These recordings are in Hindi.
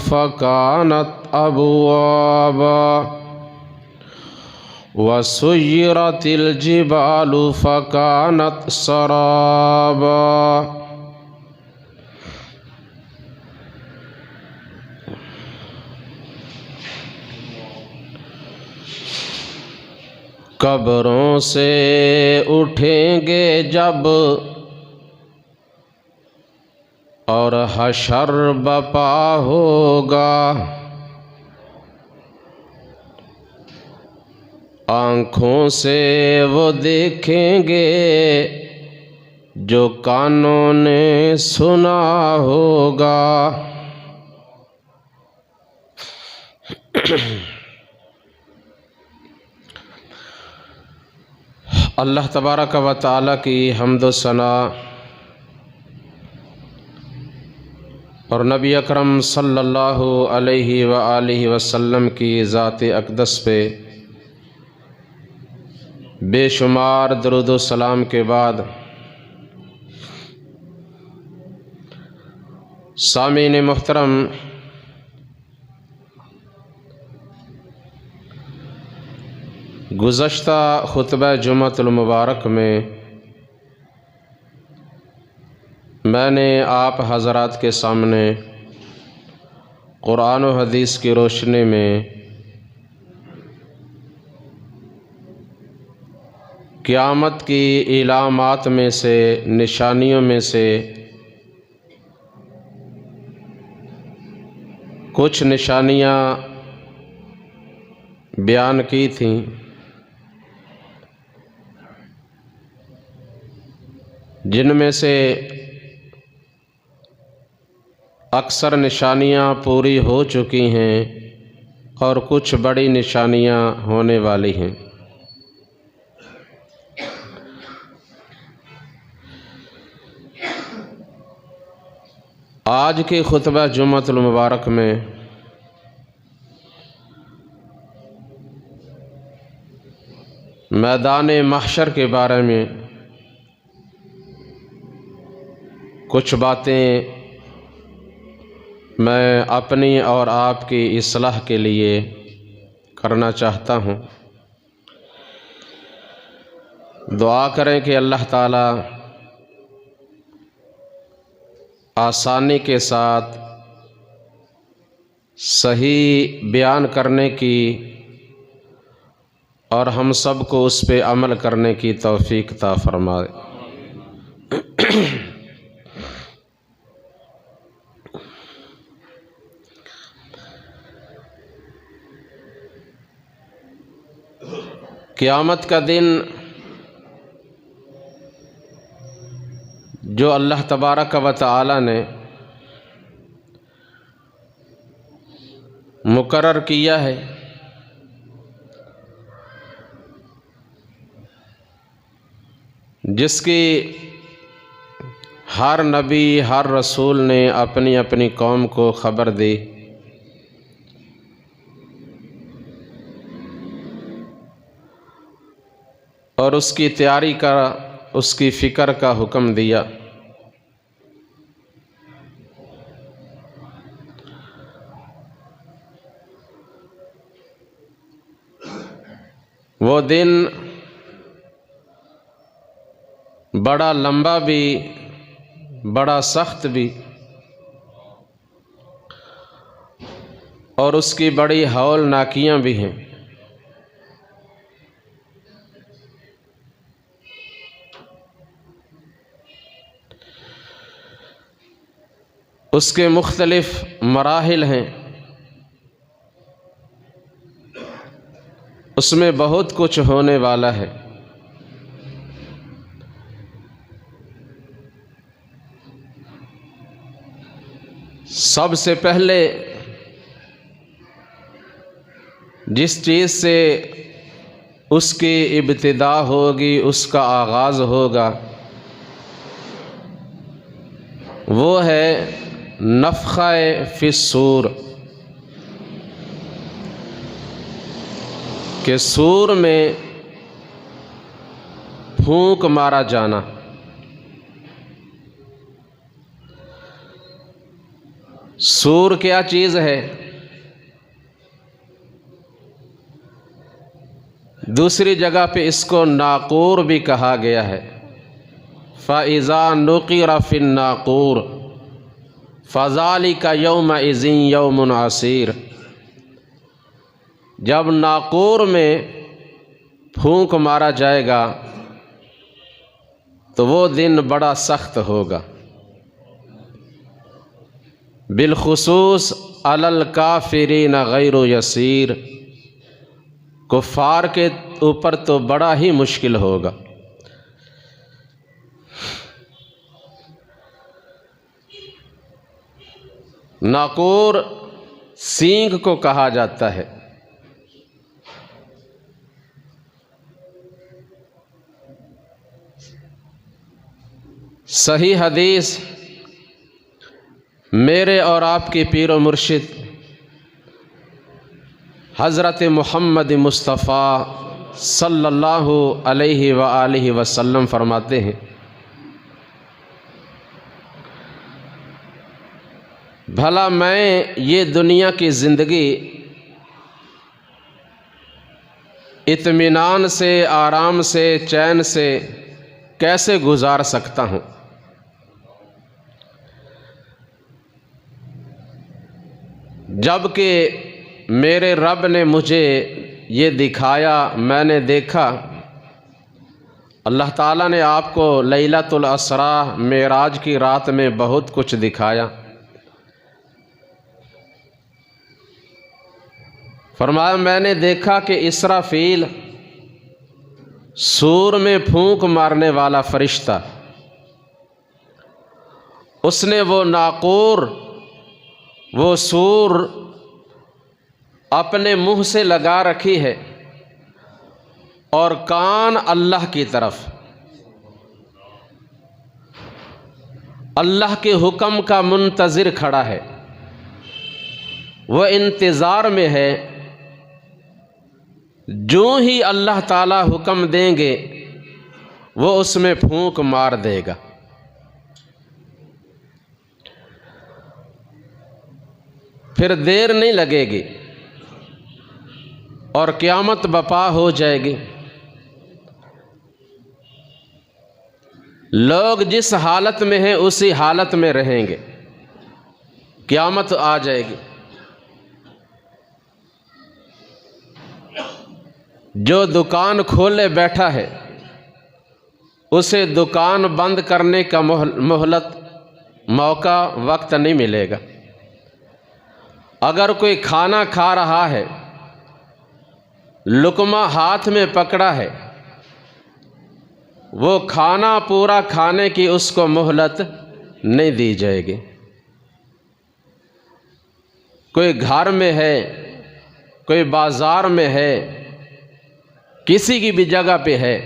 फ़कानत अबवाबा वसुय्यरतिल जिबालु फ़कानत सराबा। कब्रों से उठेंगे जब और हशर बपा होगा, आँखों से वो देखेंगे जो कानों ने सुना होगा। अल्लाह तबारक व तआला की हम्द व सना और नबी अकरम सल्लल्लाहु अलैहि व आलिहि वसल्लम की ज़ात अक़दस पे बेशुमार दरूद व सलाम के बाद सामीन मुहतरम, गुज़श्ता खुतबा जुम्मतुल मुबारक में मैंने आप हज़रात के सामने कुरान व हदीस की रोशनी में क़यामत की इलामात में से, निशानियों में से कुछ निशानियाँ बयान की थीं। जिनमें से अक्सर निशानियाँ पूरी हो चुकी हैं और कुछ बड़ी निशानियाँ होने वाली हैं। आज के खुतबा जुम्मतुल मुबारक में मैदान महशर के बारे में कुछ बातें मैं अपनी और आपकी इस्लाह के लिए करना चाहता हूँ। दुआ करें कि अल्लाह ताला आसानी के साथ सही बयान करने की और हम सब को उस पे अमल करने की तौफीक अता फरमाए। क़यामत का दिन जो अल्लाह तबारक व तआला ने मुकर्रर किया है, जिसकी हर नबी हर रसूल ने अपनी अपनी कौम को ख़बर दी, और उसकी तैयारी का, उसकी फ़िक्र का हुक्म दिया। वो दिन बड़ा लंबा भी, बड़ा सख्त भी, और उसकी बड़ी हौलनाकियाँ भी हैं। उसके मुख्तलिफ मराहिल हैं, उसमें बहुत कुछ होने वाला है। सबसे पहले जिस चीज़ से उसकी इब्तिदा होगी, उसका आगाज़ होगा, वो है नफ़ख़े फ़िस्सूर, के सूर में फूंक मारा जाना। सूर क्या चीज़ है? दूसरी जगह पे इसको नाकूर भी कहा गया है। फ़इज़ा नुक़िर फ़िन नाकूर फ़ज़ालिका यौमइज़िन यौमुन असीर। जब नाकूर में फूंक मारा जाएगा तो वो दिन बड़ा सख्त होगा। बिलखुसूस अलल काफिरीन गैरु यसीर। कुफ़ार के ऊपर तो बड़ा ही मुश्किल होगा। नाकूर सींग को कहा जाता है। सही हदीस मेरे और आपके पीर व मुर्शिद हज़रत मुहम्मद मुस्तफ़ा सल्लल्लाहु अलैहि व आलिहि वसल्लम फरमाते हैं, भला मैं ये दुनिया की ज़िंदगी इत्मीनान से, आराम से, चैन से कैसे गुजार सकता हूँ? जबकि मेरे रब ने मुझे ये दिखाया, मैंने देखा। अल्लाह ताला ने आपको लैलतुल असरा मेराज की रात में बहुत कुछ दिखाया। फरमाया मैंने देखा कि इसराफील सूर में फूंक मारने वाला फरिश्ता, उसने वो नाकूर, वो सूर अपने मुंह से लगा रखी है और कान अल्लाह की तरफ, अल्लाह के हुक्म का मुंतज़िर खड़ा है। वह इंतज़ार में है, जो ही अल्लाह ताला हुक्म देंगे वो उसमें फूंक मार देगा। फिर देर नहीं लगेगी और क़यामत बपा हो जाएगी। लोग जिस हालत में हैं उसी हालत में रहेंगे, क़यामत आ जाएगी। जो दुकान खोले बैठा है उसे दुकान बंद करने का मोहलत, मौका, वक्त नहीं मिलेगा। अगर कोई खाना खा रहा है, लुक़मा हाथ में पकड़ा है, वो खाना पूरा खाने की उसको मोहलत नहीं दी जाएगी। कोई घर में है, कोई बाज़ार में है, किसी की भी जगह पे है,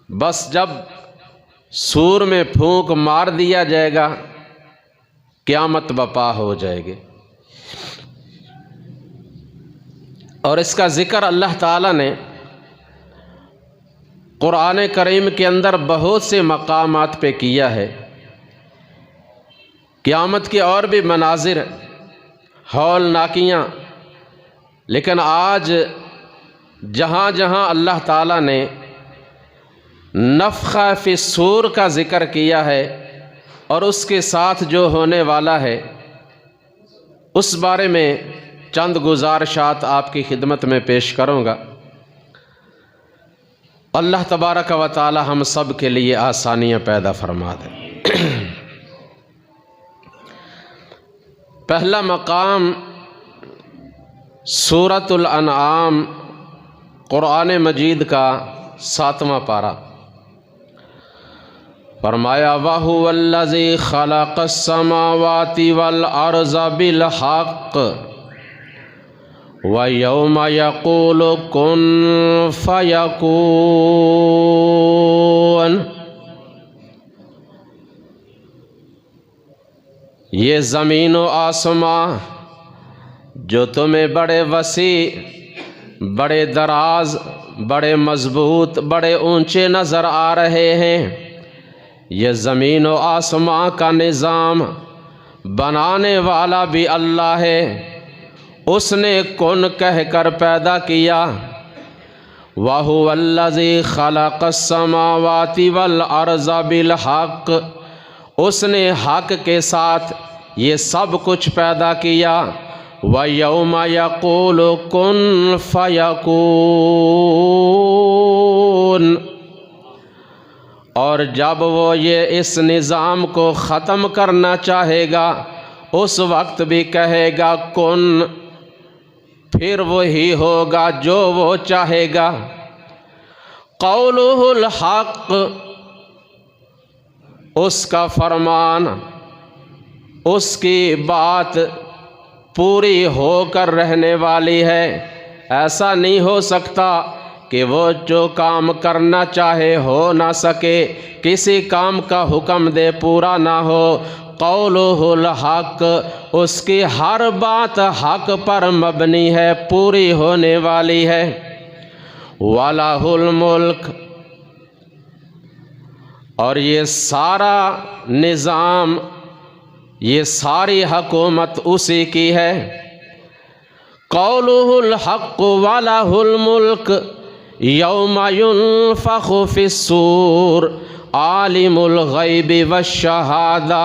बस जब सूर में फूंक मार दिया जाएगा क़यामत बपा हो जाएगी। और इसका ज़िक्र अल्लाह ताला ने कुरान करीम के अंदर बहुत से मकामात पे किया है। क़यामत के और भी मनाजिर, हौलनाकियाँ, लेकिन आज जहाँ जहाँ अल्लाह ताला ने नफ़ख़ा फ़ी सूर का ज़िक्र किया है और उसके साथ जो होने वाला है, उस बारे में चंद गुज़ारिशात आपकी खिदमत में पेश करूँगा। अल्लाह तबारक व तआला हम सब के लिए आसानियाँ पैदा फरमा दे। पहला मकाम सूरतुल अनआम, कुरान मजीद का 7वां पारा। फरमाया वहुवल्लज़ी खलक़स समावाति वल अर्ज़ बिल हक़् व यौम यक़ूलु कुन फ़यकून। ये ज़मीन व आसमां जो तुम्हें बड़े वसी, बड़े दराज, बड़े मज़बूत, बड़े ऊंचे नज़र आ रहे हैं, ये ज़मीन व आसमां का निज़ाम बनाने वाला भी अल्लाह है, उसने कुन कहकर पैदा किया। वहुवल्लज़ी खलक़स समावाति वल अर्ज़ बिल हक़, उसने हक़ के साथ ये सब कुछ पैदा किया। व यौम यक़ूलु कुन फ़यकून, और जब वो ये इस निज़ाम को ख़त्म करना चाहेगा उस वक्त भी कहेगा कुन, फिर वही होगा जो वो चाहेगा। क़ौलुहुल हक़, उसका फरमान, उसकी बात पूरी होकर रहने वाली है। ऐसा नहीं हो सकता कि वो जो काम करना चाहे हो ना सके, किसी काम का हुक्म दे पूरा ना हो। क़ौलुहुल हक़, उसकी हर बात हक़ पर मबनी है, पूरी होने वाली है। वलहुल मुल्क, और ये सारा निज़ाम, ये सारी हुकूमत उसी की है। क़ौलुहुल हक़ वलहुल मुल्क यौम युनफ़ख़ु फ़िस्सूर आलिमुल ग़ैबि वश्शहादा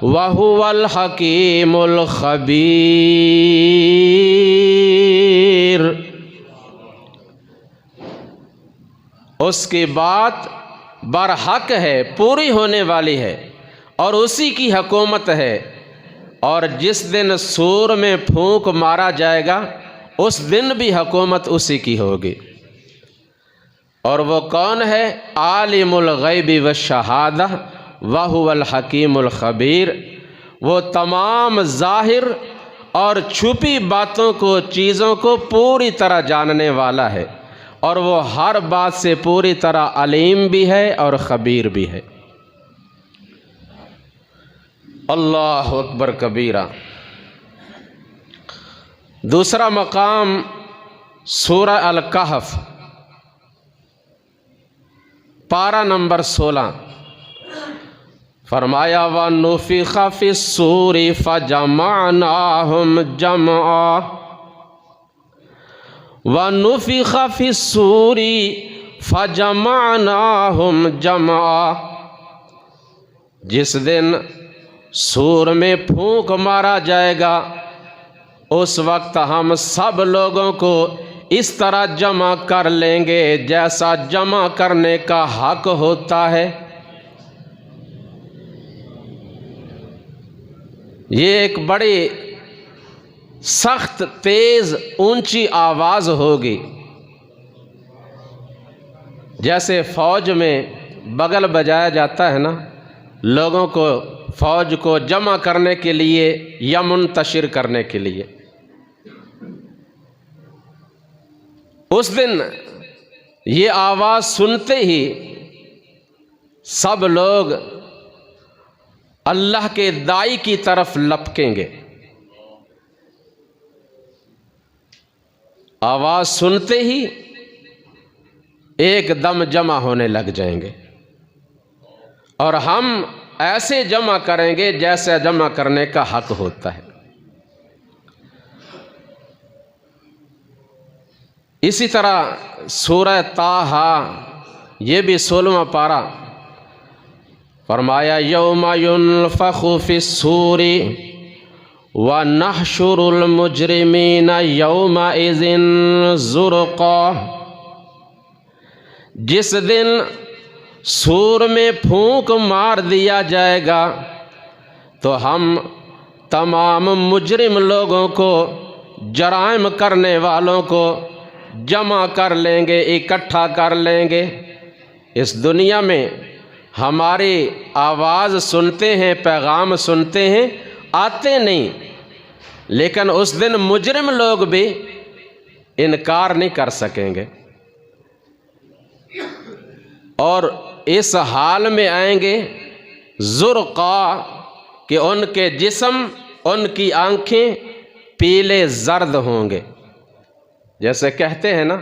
वहुवल हकीमुल ख़बीर। उसकी बात बरहक है, पूरी होने वाली है, और उसी की हुकूमत है। और जिस दिन सूर में फूंक मारा जाएगा उस दिन भी हुकूमत उसी की होगी। और वो कौन है? आलिमुल ग़ैबि वश्शहादा वहुवल हकीमुल ख़बीर। वो तमाम ज़ाहिर और छुपी बातों को, चीज़ों को पूरी तरह जानने वाला है, और वो हर बात से पूरी तरह अलीम भी है और ख़बीर भी है। अल्लाहु अकबर कबीरा। दूसरा मकाम सूरह अल कहफ़, पारा नंबर 16। फरमाया व नुफ़िख़ फ़िस्सूरि फ़जमअनाहुम जमआ, व नुफ़िख़ फ़िस्सूरि फ़जमअनाहुम जमआ। जिस दिन सूर में फूंक मारा जाएगा उस वक्त हम सब लोगों को इस तरह जमा कर लेंगे जैसा जमा करने का हक होता है। ये एक बड़ी सख्त, तेज, ऊंची आवाज़ होगी। जैसे फौज में बगल बजाया जाता है ना, लोगों को, फौज को जमा करने के लिए या मुंतशिर करने के लिए। उस दिन ये आवाज़ सुनते ही सब लोग अल्लाह के दाई की तरफ लपकेंगे। आवाज़ सुनते ही एकदम जमा होने लग जाएंगे, और हम ऐसे जमा करेंगे जैसे जमा करने का हक होता है। इसी तरह सूरह ताहा, ये भी 16वां पारा। फरमाया यौम युनफ़ख़ु फ़िस्सूरि व नहशुरुल मुजरिमीना यौमइज़िन ज़ुरक़ा। जिस दिन सूर में फूंक मार दिया जाएगा तो हम तमाम मुजरिम लोगों को, जराइम करने वालों को जमा कर लेंगे, इकट्ठा कर लेंगे। इस दुनिया में हमारी आवाज़ सुनते हैं, पैगाम सुनते हैं, आते नहीं, लेकिन उस दिन मुजरिम लोग भी इनकार नहीं कर सकेंगे, और इस हाल में आएंगे ज़ुरक़ा कि उनके जिस्म, उनकी आँखें पीले जर्द होंगे। जैसे कहते हैं ना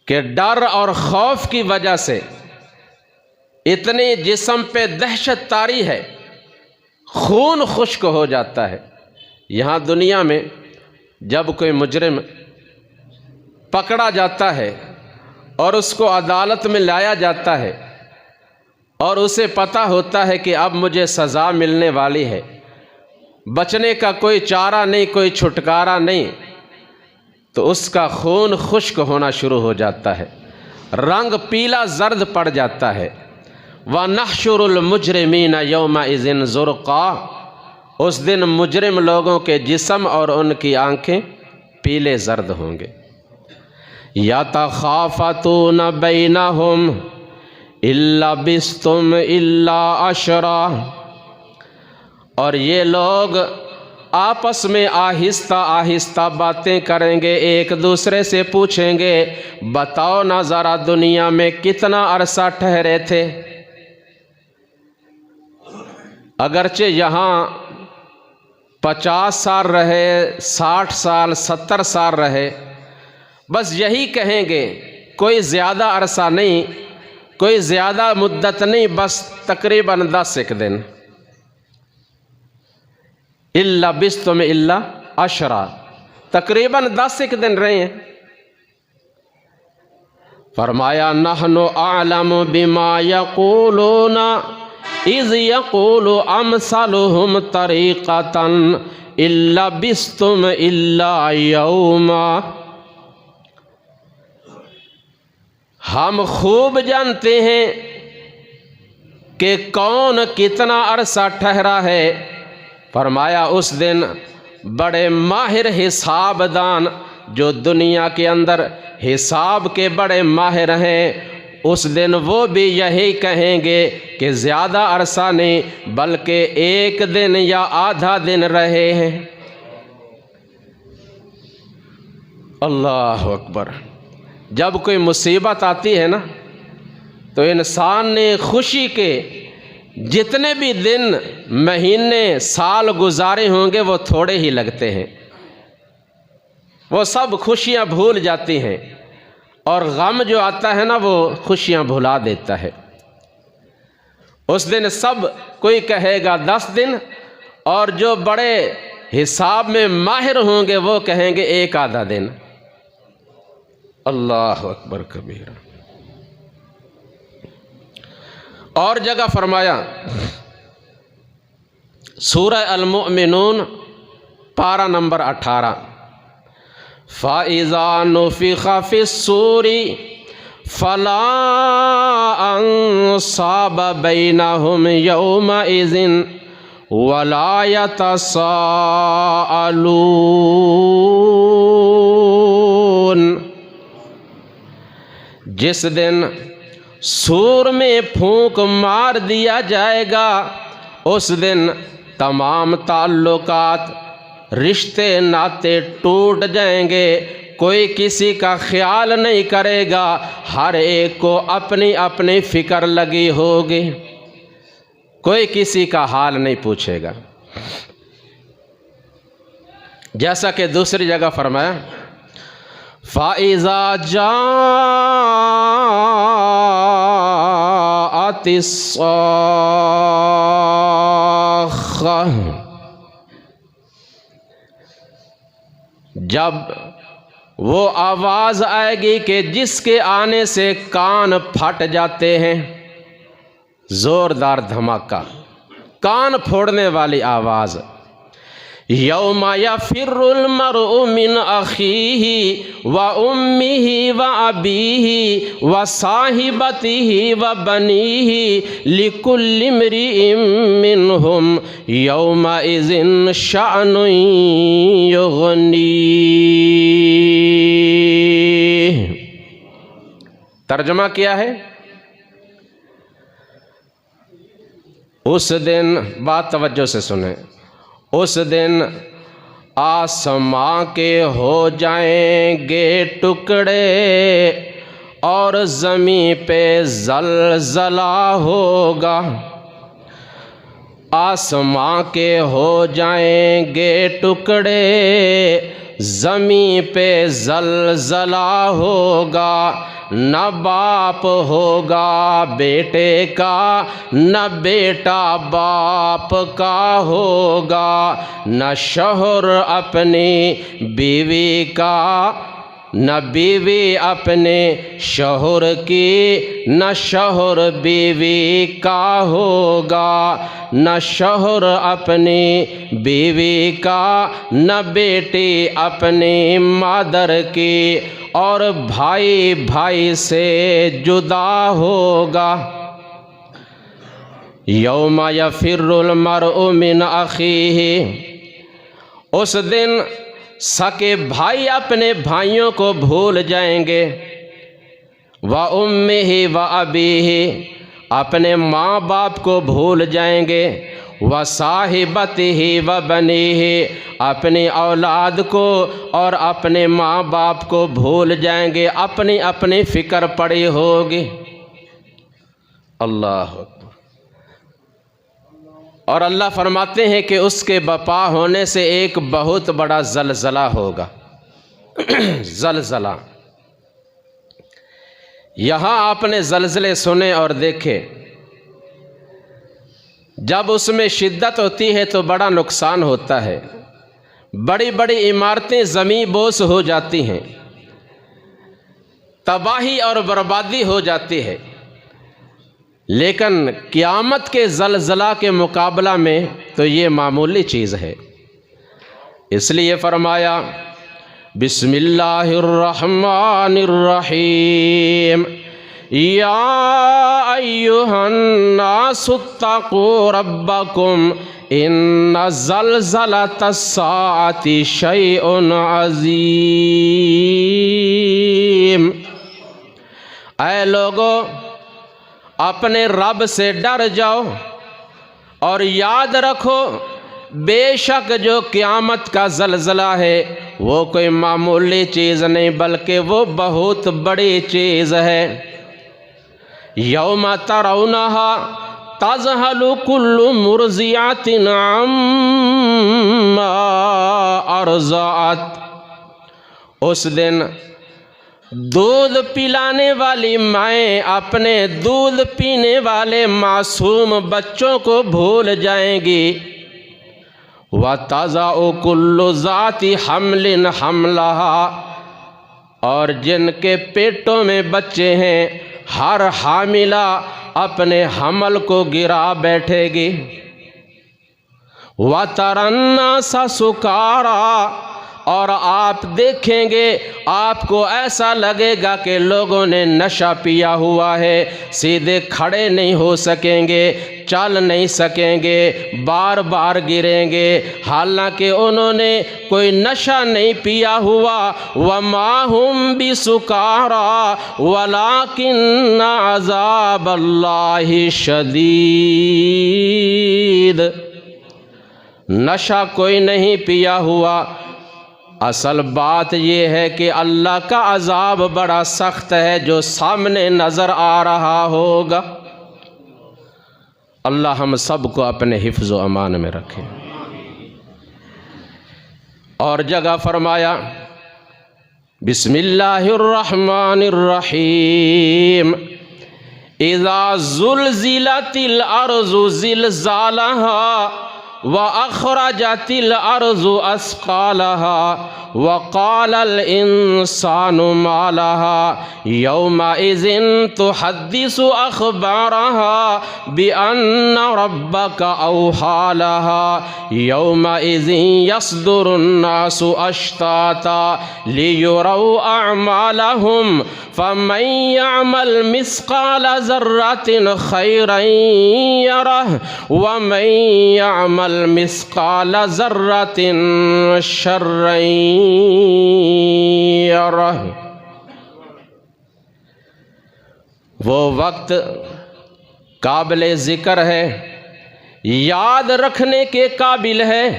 कि डर और खौफ की वजह से इतनी जिस्म पे दहशत तारी है खून खुश्क हो जाता है। यहाँ दुनिया में जब कोई मुजरिम पकड़ा जाता है और उसको अदालत में लाया जाता है और उसे पता होता है कि अब मुझे सज़ा मिलने वाली है, बचने का कोई चारा नहीं, कोई छुटकारा नहीं, तो उसका खून खुश्क होना शुरू हो जाता है, रंग पीला जर्द पड़ जाता है। व नहशुरुल मुजरिमीन यौमइज़िन ज़ुरक़ा, उस दिन मुजरिम लोगों के जिस्म और उनकी आंखें पीले जर्द होंगे। यतखाफ़तून बैनहुम इल्ला बिस्तुम इल्ला अशरा, और ये लोग आपस में आहिस्ता आहिस्ता बातें करेंगे, एक दूसरे से पूछेंगे बताओ ना ज़रा दुनिया में कितना अरसा ठहरे थे। अगरचे यहाँ 50 साल रहे, 60 साल, 70 साल रहे, बस यही कहेंगे, कोई ज़्यादा अरसा नहीं, कोई ज़्यादा मुद्दत नहीं, बस तकरीबन 10 दिन। इल्ला बिस्तुम इल्ला अशरा, तकरीबन 10 दिन रहे हैं। फरमाया नहनु आलमु बिमा यक़ूलूना इज़ यक़ूलु अमसलुहुम तरीक़तन इल्ला बिस्तुम इल्ला यौमा, हम खूब जानते हैं कि कौन कितना अरसा ठहरा है। फरमाया उस दिन बड़े माहिर हिसाबदान जो दुनिया के अंदर हिसाब के बड़े माहिर हैं, उस दिन वो भी यही कहेंगे कि ज़्यादा अरसा नहीं बल्कि 1 दिन या आधा दिन रहे हैं। अल्लाह अकबर। जब कोई मुसीबत आती है ना, तो इंसान ने खुशी के जितने भी दिन, महीने, साल गुजारे होंगे वो थोड़े ही लगते हैं, वो सब खुशियाँ भूल जाती हैं, और गम जो आता है ना वो खुशियाँ भुला देता है। उस दिन सब कोई कहेगा 10 दिन, और जो बड़े हिसाब में माहिर होंगे वो कहेंगे 1 आधा दिन। अल्लाह अकबर कबीरा। और जगह फरमाया सूरह अल-मुअमिनून पारा नंबर 18, फ़ाइज़ा नुफ़िख़ फ़िस्सूरी फ़ला अंसाब बैनहुम यौमइज़िन वला यतसाअलून, जिस दिन सूर में फूंक मार दिया जाएगा, उस दिन तमाम ताल्लुकात, रिश्ते नाते टूट जाएंगे, कोई किसी का ख्याल नहीं करेगा, हर एक को अपनी अपनी फ़िक्र लगी होगी, कोई किसी का हाल नहीं पूछेगा। जैसा कि दूसरी जगह फरमाया फ़ाइज़ा जाअतिस्साख़्ख़ा, जब वो आवाज़ आएगी कि जिसके आने से कान फट जाते हैं, ज़ोरदार धमाका, कान फोड़ने वाली आवाज़। यौमा यफ़िर्रुल मरउ मिन अख़ीही व उम्मिही व अबीही व साहिबतिही व बनीही लिकुल्लि इम्रिइन मिनहुम यौमइज़िन शअनुन युग़नीह। तर्जुमा किया है, उस दिन, बात तवज्जो से सुने, उस दिन आसमां के हो जाएंगे टुकड़े और ज़मीं पे ज़लज़ला होगा। आसमां के हो जाएंगे टुकड़े, ज़मीं पे ज़लज़ला होगा, न बाप होगा बेटे का, न बेटा बाप का होगा, न शौहर अपनी बीवी का, न बीवी अपने शौहर की, न शौहर बीवी का होगा, न शौहर अपनी बीवी का, न बेटी अपनी मादर की, और भाई भाई से जुदा होगा। यौम यफिर्रुल मरउ मिन अखीही, उस दिन सके भाई अपने भाइयों को भूल जाएंगे। व उम्मिही व अबीही, अपने माँ बाप को भूल जाएंगे। व साहिबतिही व बनीही, अपनी औलाद को और अपने माँ बाप को भूल जाएंगे। अपनी अपनी फ़िक्र पड़ी होगी। अल्लाह। और अल्लाह फरमाते हैं कि उसके बपा होने से एक बहुत बड़ा ज़लज़ला होगा। ज़लज़ला, यहाँ आपने ज़लज़ले सुने और देखे। जब उसमें शिद्दत होती है तो बड़ा नुकसान होता है। बड़ी बड़ी इमारतें ज़मीन बोस हो जाती हैं, तबाही और बर्बादी हो जाती है। लेकिन क़यामत के ज़लज़ला के मुकाबला में तो ये मामूली चीज़ है। इसलिए फरमाया बिस्मिल्लाहिर्रहमानिर्रहीम, या अय्युहन्नासुत्तक़ू रब्बकुम इन्न ज़लज़लतस्साअति शैउन अज़ीम। ऐ लोगो, अपने रब से डर जाओ और याद रखो, बेशक जो क़यामत का ज़लज़ला है वो कोई मामूली चीज़ नहीं, बल्कि वो बहुत बड़ी चीज़ है। यौम तरौनहा तज़हलु कुल्लु मुर्ज़ियातिन अम्मा अर्ज़अत, उस दिन दूध पिलाने वाली माएँ अपने दूध पीने वाले मासूम बच्चों को भूल जाएंगी। व तज़अउ कुल्लु ज़ाति हम्लिन हम्लहा, और जिनके पेटों में बच्चे हैं हर हामिला अपने हमल को गिरा बैठेगी। व तरन्नासा सुकारा, और आप देखेंगे, आपको ऐसा लगेगा कि लोगों ने नशा पिया हुआ है। सीधे खड़े नहीं हो सकेंगे, चल नहीं सकेंगे, बार बार गिरेंगे, हालांकि उन्होंने कोई नशा नहीं पिया हुआ। वमा हुम बिसुकारा वलाकिन्न अज़ाबल्लाहि शदीद, नशा कोई नहीं पिया हुआ। असल बात यह है कि अल्लाह का अज़ाब बड़ा सख्त है जो सामने नज़र आ रहा होगा। अल्लाह हम सब को अपने हिफ्ज़ व अमान में रखे। और जगह फरमाया बिस्मिल्लाहिर्रहमानिर्रहीम, इज़ा ज़ुलज़िलतिल अर्ज़ु ज़िलज़ालहा व अख़रजतिल अर्ज़ु अस्क़ालहा व क़ालल इंसानु मा लहा यौमइज़िन तुहद्दिसु अख़बारहा बिअन्न रब्बका औहा लहा यौमइज़िन यस्दुरुन्नासु अश्ताता लियुरौ अअमालहुम फमन यअमल मिस्क़ाल ज़र्रतिन ख़ैरन यरह व मन यअमल मिस्क़ाल ज़र्रतिन शर्रन यरह। वो वक्त काबिल ज़िक्र है, याद रखने के काबिल है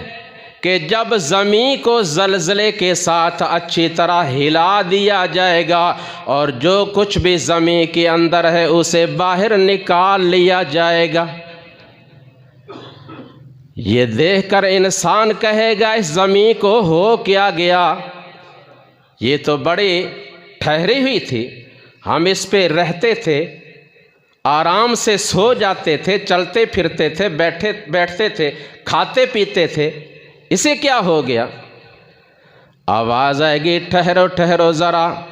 कि जब ज़मीन को ज़लज़ले के साथ अच्छी तरह हिला दिया जाएगा और जो कुछ भी ज़मीन के अंदर है उसे बाहर निकाल लिया जाएगा। ये देखकर इंसान कहेगा इस ज़मीन को हो क्या गया, ये तो बड़ी ठहरी हुई थी, हम इस पे रहते थे, आराम से सो जाते थे, चलते फिरते थे, बैठते थे, खाते पीते थे, इसे क्या हो गया? आवाज़ आएगी, ठहरो ठहरो ज़रा,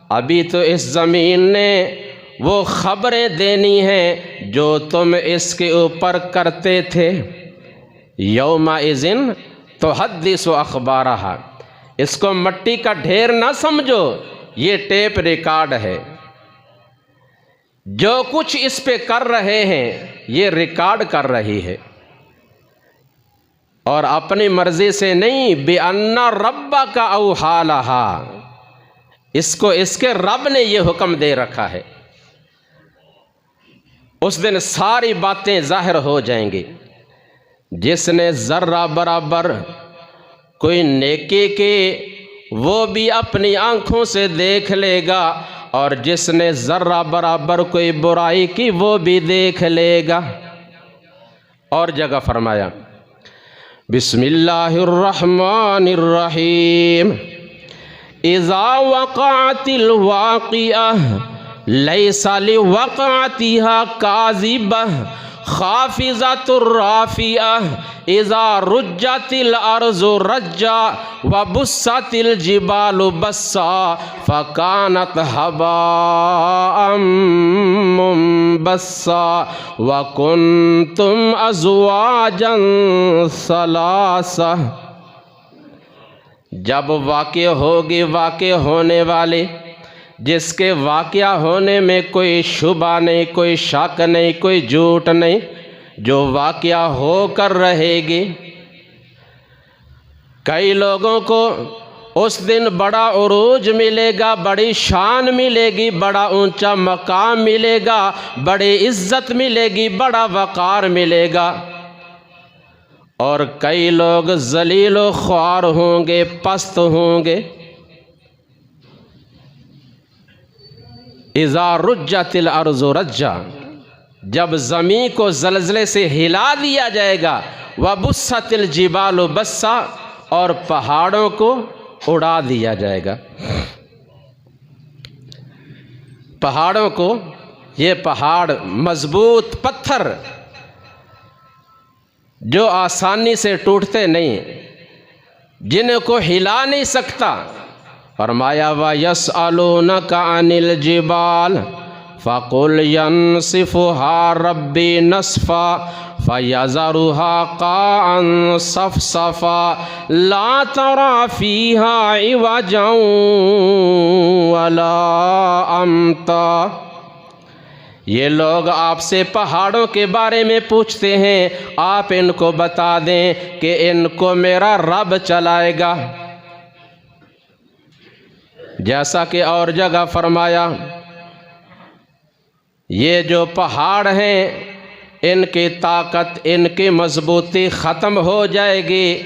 अभी तो इस ज़मीन ने वो ख़बरें देनी हैं जो तुम इसके ऊपर करते थे। यौमा इज़िन तो हद्दिसु अख़बारहा, इसको मट्टी का ढेर ना समझो, ये टेप रिकॉर्ड है। जो कुछ इस पे कर रहे हैं ये रिकॉर्ड कर रही है, और अपनी मर्जी से नहीं, बेअन्ना रब्बा का औहालहा, इसको इसके रब ने ये हुक्म दे रखा है। उस दिन सारी बातें जाहिर हो जाएंगी। जिसने ज़र्रा बराबर कोई नेकी की वो भी अपनी आँखों से देख लेगा, और जिसने ज़र्रा बराबर कोई बुराई की वो भी देख लेगा। और जगह फरमाया, बिस्मिल्लाहिर्रहमानिर्रहीम, इज़ा वक़अतिल वाक़िअह लैसा लिवक़अतिहा काज़िबह खाफिज़तुर राफ़िअह, इज़ा रुज्जतिल अर्ज़ु रज्जा व बुस्सतिल जिबालु बस्सा फ़कानत हबाअम मुंबस्सा व कुन्तुम अज़वाजन सलासा। जब वाक़या होगी वाक़या होने वाले, जिसके वाक़या होने में कोई शुबा नहीं, कोई शक नहीं, कोई झूठ नहीं, जो वाक़या होकर रहेगी। कई लोगों को उस दिन बड़ा उरूज मिलेगा, बड़ी शान मिलेगी, बड़ा ऊंचा मकाम मिलेगा, बड़ी इज्जत मिलेगी, बड़ा वक़ार मिलेगा। और कई लोग ज़लील व ख्वार होंगे, पस्त होंगे। इज़ा रुज्जतिल अर्ज़ु रज्जा, जब ज़मीन को ज़लज़ले से हिला दिया जाएगा, व बुस्सतिल जिबालु बस्सा, और पहाड़ों को उड़ा दिया जाएगा। पहाड़ों को, ये पहाड़ मजबूत पत्थर जो आसानी से टूटते नहीं, जिनको हिला नहीं सकता। फरमाया व यसअलूनका अनिल जिबाल फ़कुल यंसिफुहा रब्बी नस्फ़ा फ़यज़रुहा क़ाअन सफ़सफ़ा ला तरा फ़ीहा इवजन वला अम्ता। ये लोग आपसे पहाड़ों के बारे में पूछते हैं, आप इनको बता दें कि इनको मेरा रब चलाएगा। जैसा कि और जगह फरमाया, ये जो पहाड़ हैं इनकी ताकत, इनकी मजबूती ख़त्म हो जाएगी,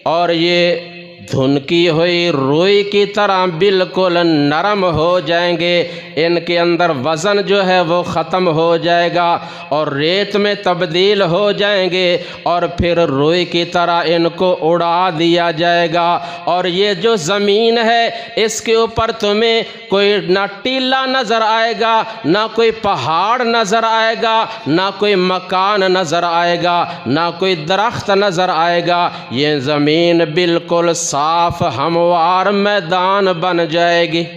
और ये धुनकी हुई रुई की तरह बिल्कुल नरम हो जाएंगे। इनके अंदर वज़न जो है वो ख़त्म हो जाएगा और रेत में तब्दील हो जाएंगे, और फिर रुई की तरह इनको उड़ा दिया जाएगा। और ये जो ज़मीन है इसके ऊपर तुम्हें कोई ना टीला नज़र आएगा, ना कोई पहाड़ नज़र आएगा, ना कोई मकान नज़र आएगा, ना कोई दरख्त नज़र आएगा। ये ज़मीन बिल्कुल साफ हमवार मैदान बन जाएगी।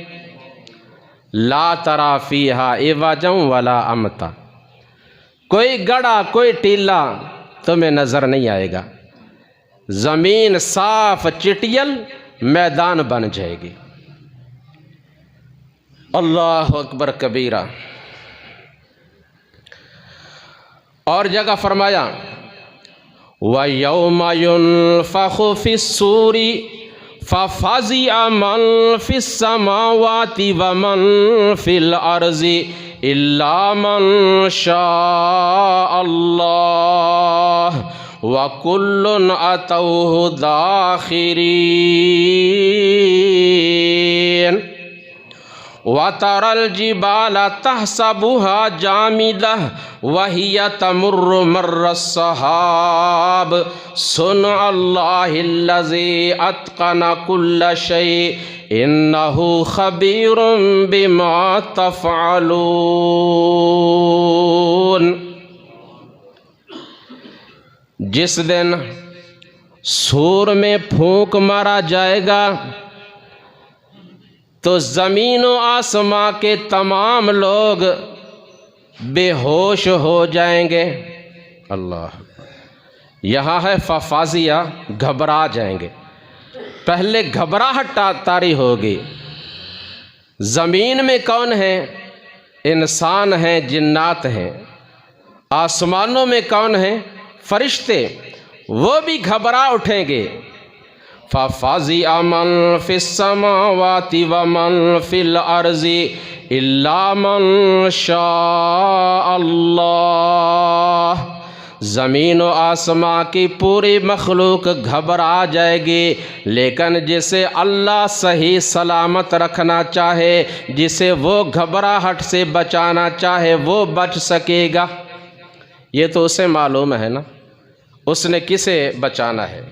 ला तरा फीहा इवजन वला अमता, कोई गड़ा कोई टीला तुम्हें नज़र नहीं आएगा। ज़मीन साफ चिटियल मैदान बन जाएगी। अल्लाह अकबर कबीरा। और जगह फरमाया, व यौमा युनफ़ख़ु फ़िस्सूरी फ़फ़ज़िअ मन फ़िस्समावाति व मन फ़िल अर्ज़ि इल्ला मन शाअ अल्लाह व कुल्लुन अतौहु दाखिरीन। वतरल जिबाल तहसबुहा जामिदह वहिया तमुर्रु मर्रस सहाब सुन अल्लाहिल्लज़ी अत्क़न कुल्ल शै इन्नहु खबीरुम बिमा तफ़अलून। जिस दिन सूर में फूंक मारा जाएगा तो ज़मीन व आसमां के तमाम लोग बेहोश हो जाएंगे। अल्लाह, यहाँ है फफाजिया, घबरा जाएंगे। पहले घबराहट तारी होगी। ज़मीन में कौन है? इंसान हैं, जिन्नात हैं। आसमानों में कौन है? फरिश्ते। वो भी घबरा उठेंगे। फफाज़िअ मन फिस्समावाति व मन फिल अर्ज़ि इल्ला मन शाअ अल्लाह। ज़मीन व आसमां की पूरी मखलूक घबरा जाएगी, लेकिन जिसे अल्लाह सही सलामत रखना चाहे, जिसे वो घबराहट से बचाना चाहे, वो बच सकेगा। ये तो उसे मालूम है ना, उसने किसे बचाना है।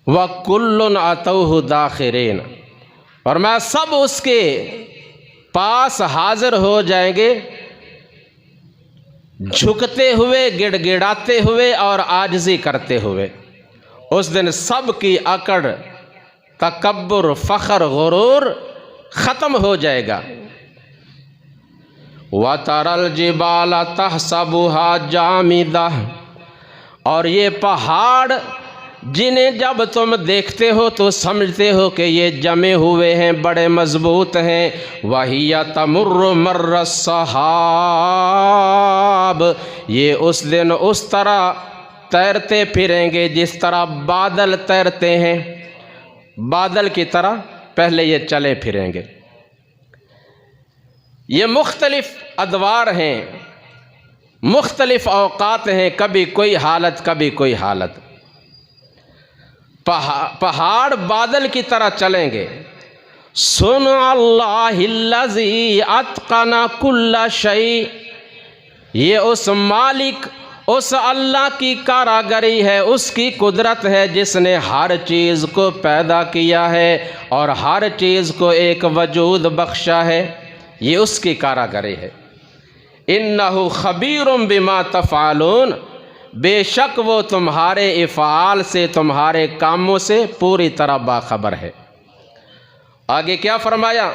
व कुल्लुन अतौहु दाखिरीन, और मैं सब उसके पास हाजिर हो जाएंगे, झुकते हुए, गिड़गिड़ाते हुए और आजिज़ी करते हुए। उस दिन सब की अकड़, तकब्बुर, फ़ख्र, गुरूर ख़त्म हो जाएगा। व तरल जिबाल तहसबुहा जामिदा, और ये पहाड़ जिन्हें जब तुम देखते हो तो समझते हो कि ये जमे हुए हैं, बड़े मजबूत हैं। वहिया तमुर्र मर्र सहाब, ये उस दिन उस तरह तैरते फिरेंगे जिस तरह बादल तैरते हैं। बादल की तरह पहले ये चले फिरेंगे। ये मुख्तलिफ अदवार हैं, मुख्तलिफ औकात हैं, कभी कोई हालत, कभी कोई हालत। पहाड़ बादल की तरह चलेंगे। सुन अल्लाहिल्लज़ी अत्क़ना कुल्ला शै, ये उस मालिक, उस अल्लाह की कारागरी है, उसकी कुदरत है जिसने हर चीज़ को पैदा किया है और हर चीज़ को एक वजूद बख्शा है। ये उसकी कारागरी है। इन्नहु खबीरुम बिमा तफ़अलून, बेशक वो तुम्हारे इफ़ाल से, तुम्हारे कामों से पूरी तरह बाखबर है। आगे क्या फरमाया?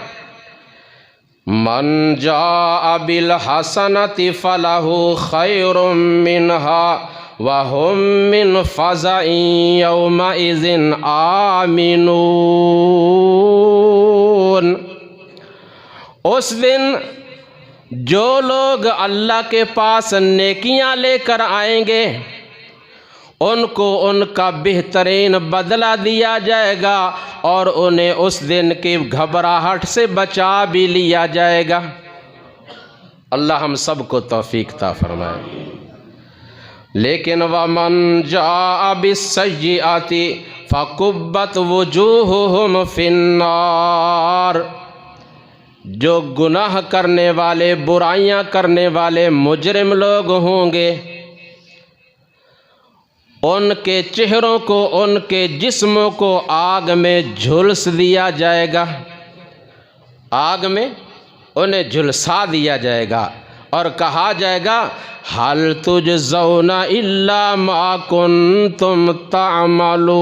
मन जाअ बिल हसनति फलहु खैरुम मिनहा व हुम मिन फ़ज़अइन यौमइज़िन आमिनून। उस दिन जो लोग अल्लाह के पास नेकियां लेकर आएंगे, उनको उनका बेहतरीन बदला दिया जाएगा और उन्हें उस दिन की घबराहट से बचा भी लिया जाएगा। अल्लाह हम सब को तौफीक ता फरमाए। लेकिन वमन जाअ बिस्सय्यिअति फकुब्बत वुजूहुहुम फिन्नार, जो गुनाह करने वाले, बुराइयां करने वाले मुजरिम लोग होंगे, उनके चेहरों को, उनके जिस्मों को आग में झुलस दिया जाएगा। आग में उन्हें झुलसा दिया जाएगा और कहा जाएगा, हल तुजज़ौना इल्ला मा कुन्तुम तामलून।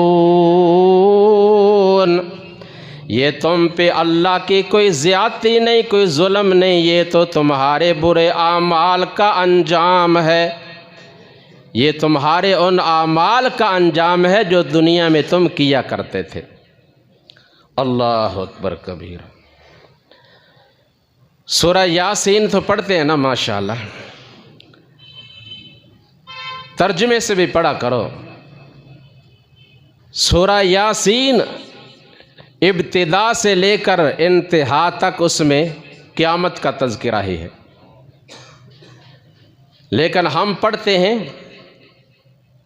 ये तुम पे अल्लाह की कोई ज़्यादती नहीं, कोई जुल्म नहीं, ये तो तुम्हारे बुरे आमाल का अंजाम है। ये तुम्हारे उन आमाल का अंजाम है जो दुनिया में तुम किया करते थे। अल्लाह अकबर कबीर। सूरह यासीन तो पढ़ते हैं ना माशाअल्लाह, तर्जुमे से भी पढ़ा करो। सूरह यासीन इब्तिदा से लेकर इंतहा तक उसमें क़यामत का तज़किरा ही है, लेकिन हम पढ़ते हैं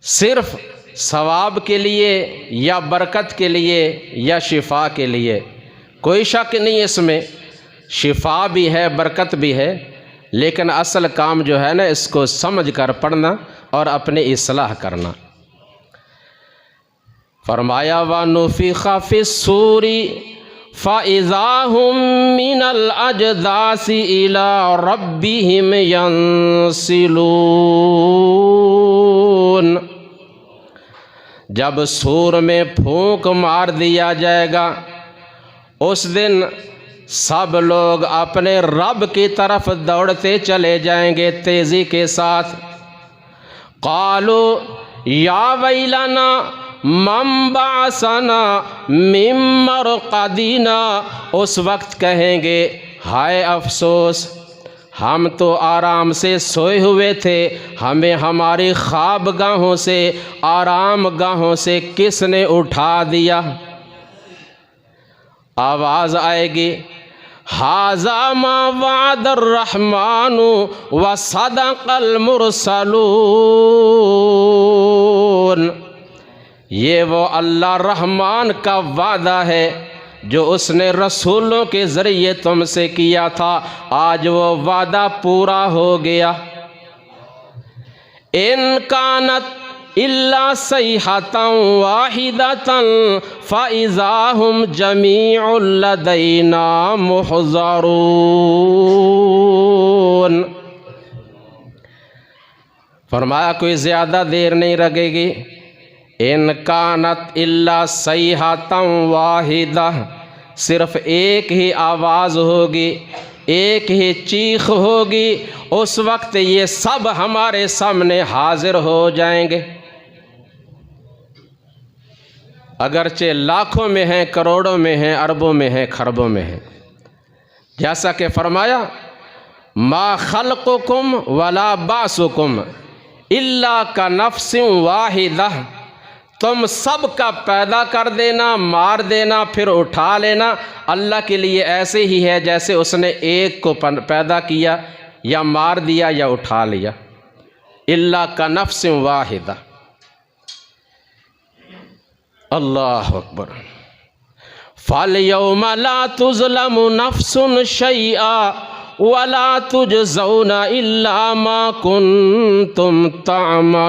सिर्फ सवाब के लिए या बरकत के लिए या शिफा के लिए। कोई शक नहीं इसमें, शिफा भी है, बरकत भी है, लेकिन असल काम जो है ना, इसको समझ कर पढ़ना और अपने इस्लाह करना। फरमाया व नुफ़िख़ फ़िस्सूरी फ़इज़ा हुम मिनल अजदासी इला रब्बिहिम यंसिलून। जब सूर में फूंक मार दिया जाएगा उस दिन सब लोग अपने रब की तरफ दौड़ते चले जाएंगे तेज़ी के साथ। क़ालू या वैलना मम बअसना मिन मरक़दिना, उस वक्त कहेंगे हाय अफसोस, हम तो आराम से सोए हुए थे, हमें हमारी ख्वाबगाहों से, आराम गाहों से किसने उठा दिया। आवाज़ आएगी हाज़ा मा वअदर रहमानु व सदक़ल मुरसलून। ये वो अल्लाह रहमान का वादा है जो उसने रसूलों के ज़रिए तुमसे किया था, आज वो वादा पूरा हो गया। इन कानत इल्ला सैहतन वाहिदतन फ़इज़ा हुम जमीउन लदैना मुहज़रून। फरमाया कोई ज़्यादा देर नहीं लगेगी। इन कानत इल्ला सैहतन वाहिदा, सिर्फ एक ही आवाज़ होगी, एक ही चीख होगी, उस वक्त ये सब हमारे सामने हाजिर हो जाएंगे। अगरचे लाखों में हैं, करोड़ों में हैं, अरबों में हैं, खरबों में हैं। जैसा कि फरमाया मा खल्क़ुकुम वला बासुकुम इल्ला का नफ्सिन वाहिदा, तुम सब का पैदा कर देना, मार देना, फिर उठा लेना अल्लाह के लिए ऐसे ही है जैसे उसने एक को पैदा किया या मार दिया या उठा लिया। इल्ला का नफ्सिन वाहिदा। अल्लाह अकबर। फल यौमा ला तुज़लमु नफ्सुन शैआ वला तुजज़ौना इल्ला मा कुन्तुम तामलून।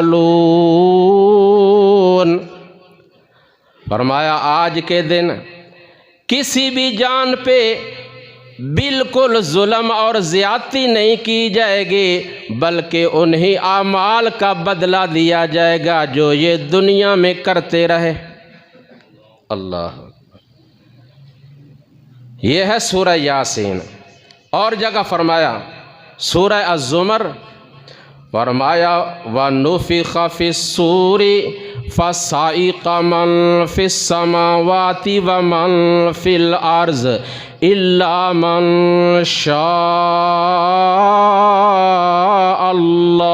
फरमाया आज के दिन किसी भी जान पे बिल्कुल जुल्म और ज़्यादती नहीं की जाएगी, बल्कि उन्हीं आमाल का बदला दिया जाएगा जो ये दुनिया में करते रहे। अल्लाह। ये है सूरह यासीन। और जगह फरमाया सूरह अज़्ज़ुमर, फरमाया व नुफ़िख़ फ़िस्सूरी फ़साइक़ मन फ़िस्समावाति व मन फ़िल अर्ज़ इल्ला मन शाअ अल्लाह।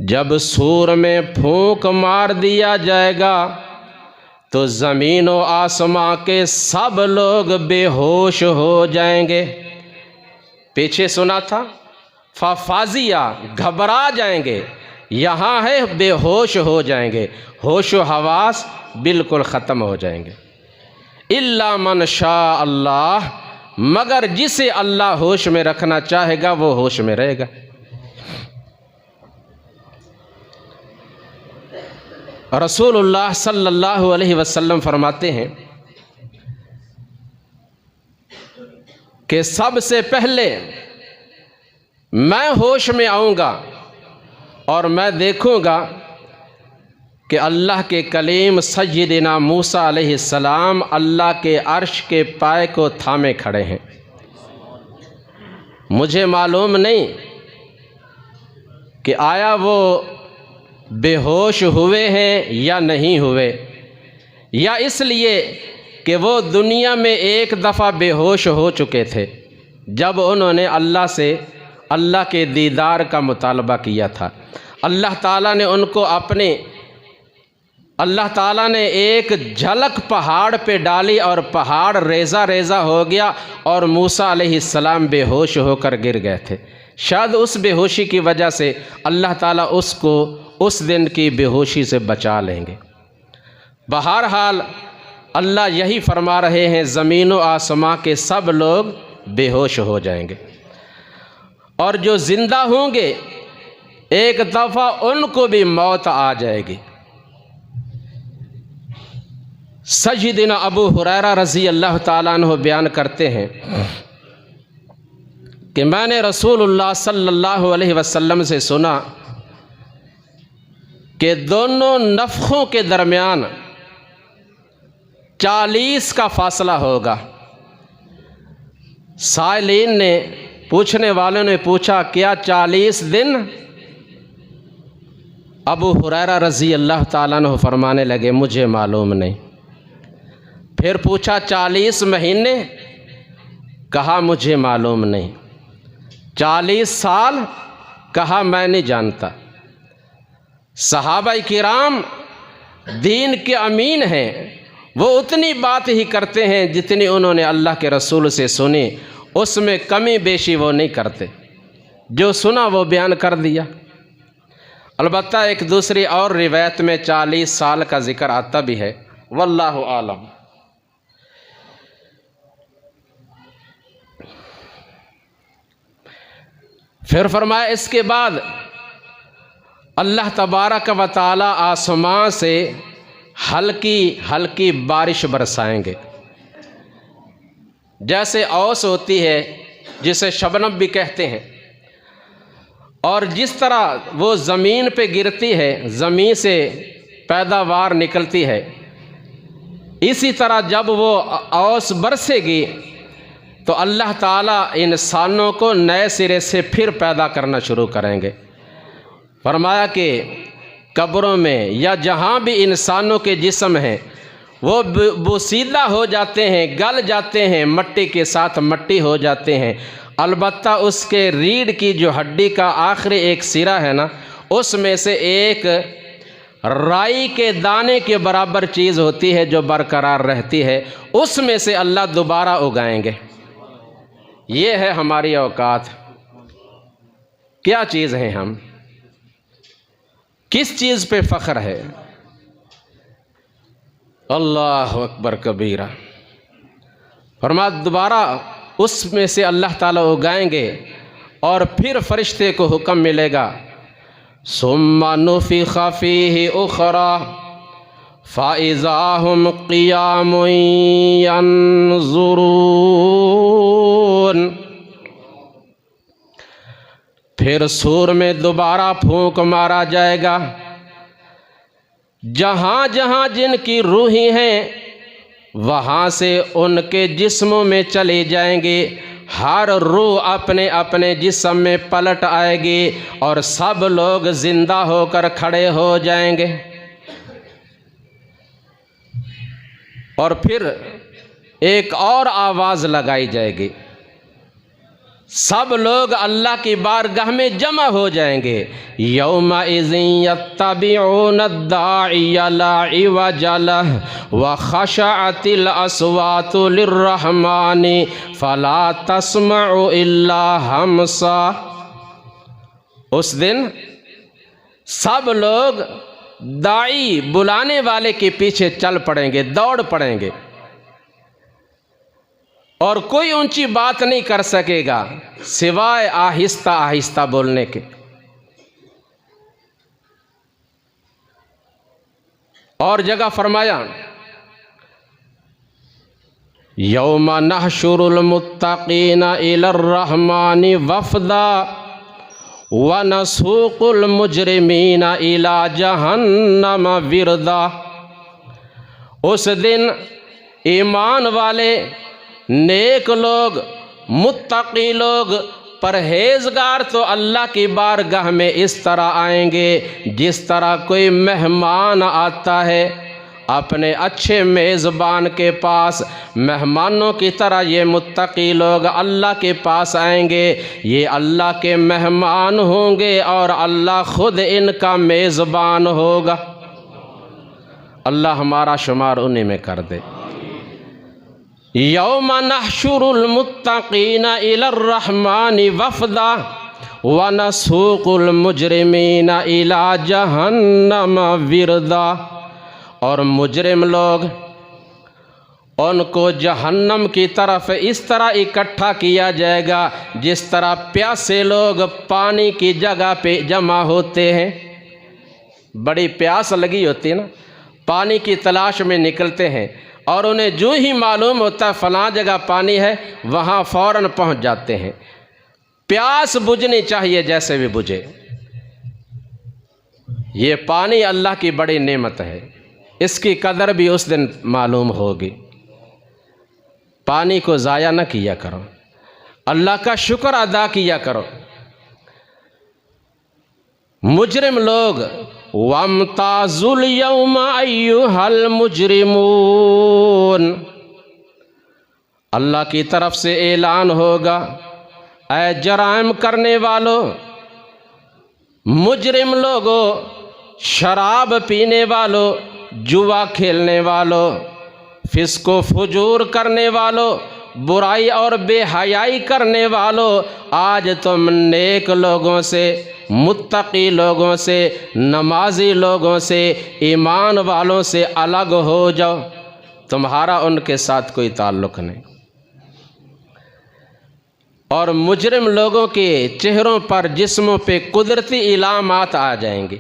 जब सूर में फूंक मार दिया जाएगा तो ज़मीन व आसमां के सब लोग बेहोश हो जाएंगे। पीछे सुना था फ़ाज़िया, घबरा जाएंगे, यहाँ है बेहोश हो जाएंगे, होश व हवास बिल्कुल ख़त्म हो जाएंगे। इल्ला मन शाअ अल्लाह, मगर जिसे अल्लाह होश में रखना चाहेगा वो होश में रहेगा। रसूलुल्लाह सल्लल्लाहु अलैहि वसल्लम फरमाते हैं कि सबसे पहले मैं होश में आऊँगा और मैं देखूँगा कि अल्लाह के कलीम सय्यिदना मूसा अलैहिस्सलाम अल्लाह के अर्श के पाए को थामे खड़े हैं। मुझे मालूम नहीं कि आया वो बेहोश हुए हैं या नहीं हुए, या इसलिए कि वो दुनिया में एक दफ़ा बेहोश हो चुके थे जब उन्होंने अल्लाह से अल्लाह के दीदार का मुतालबा किया था। अल्लाह ताला ने उनको अपने अल्लाह ताला ने एक झलक पहाड़ पे डाली और पहाड़ रेज़ा रेज़ा हो गया और मूसा अलैहिस्सलाम बेहोश होकर गिर गए थे। शायद उस बेहोशी की वजह से अल्लाह ताला उसको उस दिन की बेहोशी से बचा लेंगे। बहरहाल अल्लाह यही फरमा रहे हैं, ज़मीन व आसमां के सब लोग बेहोश हो जाएंगे और जो ज़िंदा होंगे एक दफ़ा उनको भी मौत आ जाएगी। सय्यदना अबू हुरैरा रज़ी अल्लाह ताला अन्हु बयान करते हैं कि मैंने रसूलुल्लाह सल्लल्लाहु अलैहि वसल्लम से सुना कि दोनों नफ़ख़ों के दरमियान 40 का फासला होगा। साइलीन ने, पूछने वालों ने पूछा, क्या 40 दिन? अबू हुरैरा रज़ी अल्लाह ताला अन्हु फरमाने लगे, मुझे मालूम नहीं। फिर पूछा 40 महीने? कहा मुझे मालूम नहीं। 40 साल? कहा मैं नहीं जानता। सहाबा किराम दीन के अमीन हैं, वो उतनी बात ही करते हैं जितनी उन्होंने अल्लाह के रसूल से सुनी, उसमें कमी बेशी वो नहीं करते। जो सुना वो बयान कर दिया। अलबत्ता एक दूसरी और रिवायत में 40 साल का जिक्र आता भी है, वल्लाहु आलम। फिर फरमाया इसके बाद अल्लाह तबारक व तआला आसमां से हल्की हल्की बारिश बरसाएंगे। जैसे औस होती है, जिसे शबनम भी कहते हैं, और जिस तरह वो ज़मीन पे गिरती है, ज़मीन से पैदावार निकलती है, इसी तरह जब वो औस बरसेगी तो अल्लाह ताला इंसानों को नए सिरे से फिर पैदा करना शुरू करेंगे। फरमाया कि कब्रों में या जहाँ भी इंसानों के जिस्म हैं वो बोसीदा हो जाते हैं, गल जाते हैं, मट्टी के साथ मट्टी हो जाते हैं। अलबत्ता उसके रीढ़ की जो हड्डी का आखिरी एक सिरा है ना, उसमें से एक राई के दाने के बराबर चीज़ होती है जो बरकरार रहती है, उसमें से अल्लाह दोबारा उगाएंगे। ये है हमारी औकात। क्या चीज़ है हम? किस चीज़ पे फ़ख्र है? अल्लाह अकबर कबीरा। फरमा दोबारा उसमें से अल्लाह ताला उगाएंगे और फिर फरिश्ते को हुक्म मिलेगा, सुम्मा नुफ़िख़ फ़ीहि उख़रा फ़ाइज़ा हुम क़ियामुन यंज़ुरून। फिर सूर में दोबारा फूंक मारा जाएगा। जहाँ जहाँ जिनकी रूहें हैं वहाँ से उनके जिस्मों में चले जाएंगे। हर रूह अपने अपने जिस्म में पलट आएगी और सब लोग जिंदा होकर खड़े हो जाएंगे। और फिर एक और आवाज़ लगाई जाएगी, सब लोग अल्लाह की बारगाह में जमा हो जाएंगे। यौमा इज़िन यत्तबिऊन दाइया ला इवजा लहु व खशअतिल अस्वातु लिर्रहमानि फला तस्मउ इल्ला हमसा। उस दिन सब लोग दाई बुलाने वाले के पीछे चल पड़ेंगे, दौड़ पड़ेंगे, और कोई ऊंची बात नहीं कर सकेगा सिवाय आहिस्ता आहिस्ता बोलने के। और जगह फरमाया, यौमा नहशुरुल मुत्तक़ीना इलर रहमानि वफ़दा व नसूकुल मुजरिमीना इला जहन्नम विरदा। उस दिन ईमान वाले, नेक लोग, मुत्तकी लोग, परहेजगार तो अल्लाह की बारगाह में इस तरह आएंगे जिस तरह कोई मेहमान आता है अपने अच्छे मेज़बान के पास। मेहमानों की तरह ये मुत्तकी लोग अल्लाह के पास आएंगे। ये अल्लाह के मेहमान होंगे और अल्लाह ख़ुद इनका मेज़बान होगा। अल्लाह हमारा शुमार उन्हीं में कर दे। यौमा नहशुरुल मुत्तक़ीना इलर रहमानि वफ़दा व नसूकुल मुजरिमीना इला जहन्नम विरदा। और मुजरिम लोग उनको जहन्नम की तरफ इस तरह इकट्ठा किया जाएगा जिस तरह प्यासे लोग पानी की जगह पे जमा होते हैं। बड़ी प्यास लगी होती है ना, पानी की तलाश में निकलते हैं और उन्हें जो ही मालूम होता है फ़लाँ जगह पानी है, वहाँ फ़ौरन पहुँच जाते हैं। प्यास बुझनी चाहिए जैसे भी बुझे। ये पानी अल्लाह की बड़ी नेमत है, इसकी कदर भी उस दिन मालूम होगी। पानी को ज़ाया न किया करो, अल्लाह का शुक्र अदा किया करो। मुजरिम लोग वमताजुल यौमा अय्युहल मुजरिमून, अल्लाह की तरफ से ऐलान होगा, ऐ जराइम करने वालों, मुजरिम लोगों, शराब पीने वालों, जुआ खेलने वालों, फिस्को फुजूर करने वालों, बुराई और बेहयाई करने वालों, आज तुम नेक लोगों से, मुत्तकी लोगों से, नमाजी लोगों से, ईमान वालों से अलग हो जाओ। तुम्हारा उनके साथ कोई ताल्लुक़ नहीं। और मुजरिम लोगों के चेहरों पर, जिस्मों पे कुदरती इलामात आ जाएंगे,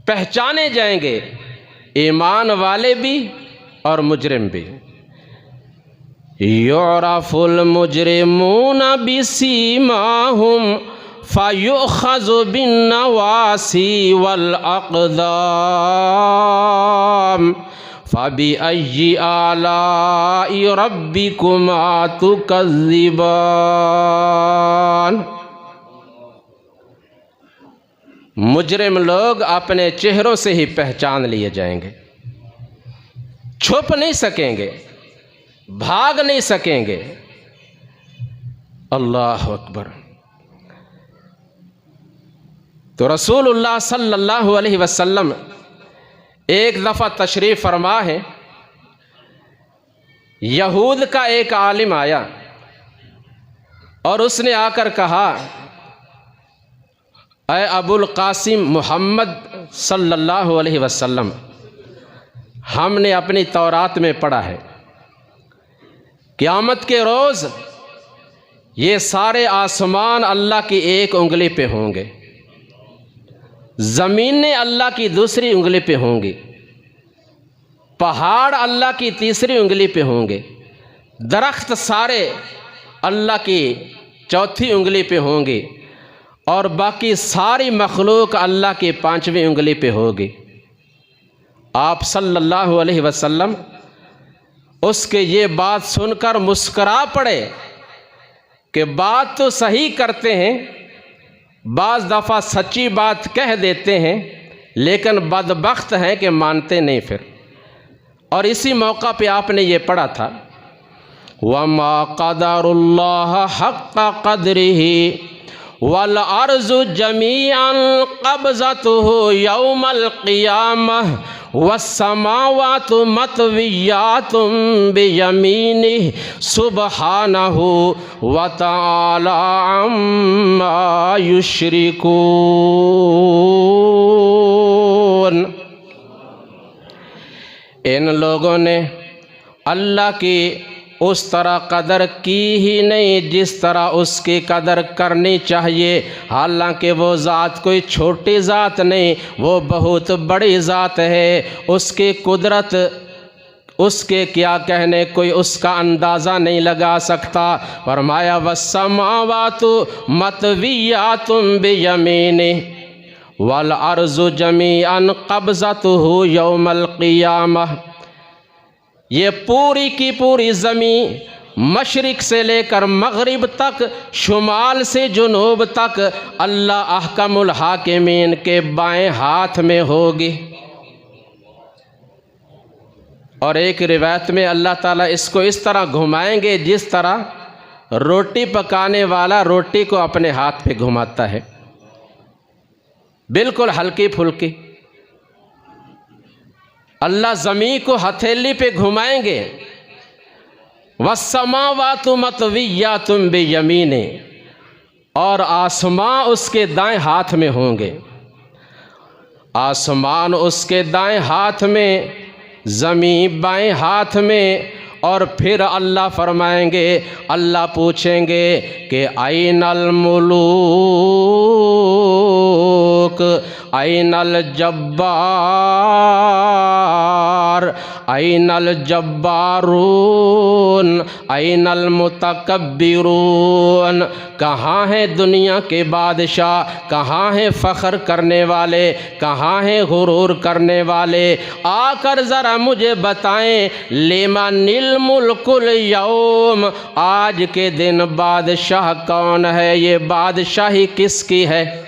पहचाने जाएंगे, ईमान वाले भी और मुजरिम भी। युरफुल मुजरिमूना बिसीमाहुम फयुखज़ु बिन्नवासी वल अक़दाम फबिअय्यि आलाइ रब्बिकुमा तुकज़्ज़िबान। मुजरिम लोग अपने चेहरों से ही पहचान लिए जाएंगे, छुप नहीं सकेंगे, भाग नहीं सकेंगे। अल्लाह अकबर। तो रसूलुल्लाह सल्लल्लाहु अलैहि वसल्लम एक दफ़ा तशरीफ़ फरमा है, यहूद का एक आलिम आया और उसने आकर कहा, ऐ अबुल कासिम मोहम्मद सल्लल्लाहु अलैहि वसल्लम, हमने अपनी तौरात में पढ़ा है क़यामत के रोज़ ये सारे आसमान अल्लाह की एक उंगली पे होंगे, ज़मीनें अल्लाह की दूसरी उंगली पे होंगी, पहाड़ अल्लाह की तीसरी उंगली पे होंगे, दरख्त सारे अल्लाह की चौथी उंगली पे होंगे और बाकी सारी मखलूक अल्लाह की पांचवी उंगली पे होगी। आप सल्लल्लाहु अलैहि वसल्लम उसके ये बात सुनकर मुस्करा पड़े कि बात तो सही करते हैं, बाज़ दफ़ा सच्ची बात कह देते हैं, लेकिन बदबख्त हैं कि मानते नहीं फिर। और इसी मौका पे आपने ये पढ़ा था, वमा क़दरुल्लाह हक़्क़ क़द्रिही वल अर्ज़ु जमीअन क़ब्ज़तुहु यौमल क़ियामह वस्समावातु मतविय्यातुम बियमीनिही सुब्हानहु व तआला अम्मा युश्रिकून। इन लोगों ने अल्लाह की उस तरह कदर की ही नहीं जिस तरह उसकी कदर करनी चाहिए। हालांकि वो ज़ात कोई छोटी ज़ात नहीं, वो बहुत बड़ी ज़ात है। उसकी कुदरत, उसके क्या कहने, कोई उसका अंदाज़ा नहीं लगा सकता। फरमाया वस्समावातु मतविय्यातुम बियमीनिही वल अर्ज़ु जमीअन क़ब्ज़तुहु यौमल क़ियामह। ये पूरी की पूरी ज़मीन मशरिक़ से लेकर मग़रिब तक, शुमाल से जुनूब तक अल्लाह अहकमुल हाकिमीन के बाएं हाथ में होगी। और एक रिवायत में अल्लाह ताला इसको इस तरह घुमाएंगे जिस तरह रोटी पकाने वाला रोटी को अपने हाथ पे घुमाता है, बिल्कुल हल्की फुल्की। अल्लाह ज़मीन को हथेली पे घुमाएंगे। वस्समावातु मतविय्यातुम बियमीनिही, और आसमां उसके दाएं हाथ में होंगे। आसमान उसके दाएं हाथ में, ज़मीन बाएं हाथ में, और फिर अल्लाह फरमाएंगे, अल्लाह पूछेंगे कि ऐनल मुलूक ऐनल जब्बार ऐनल जब्बारून ऐनल मुतकब्बिरून। कहाँ है दुनिया के बादशाह, कहाँ है फ़ख्र करने वाले, कहाँ है गुरूर करने वाले, आकर ज़रा मुझे बताएं। लिमनिल मुल्कुल यौम, आज के दिन बादशाह कौन है, ये बादशाही किसकी है।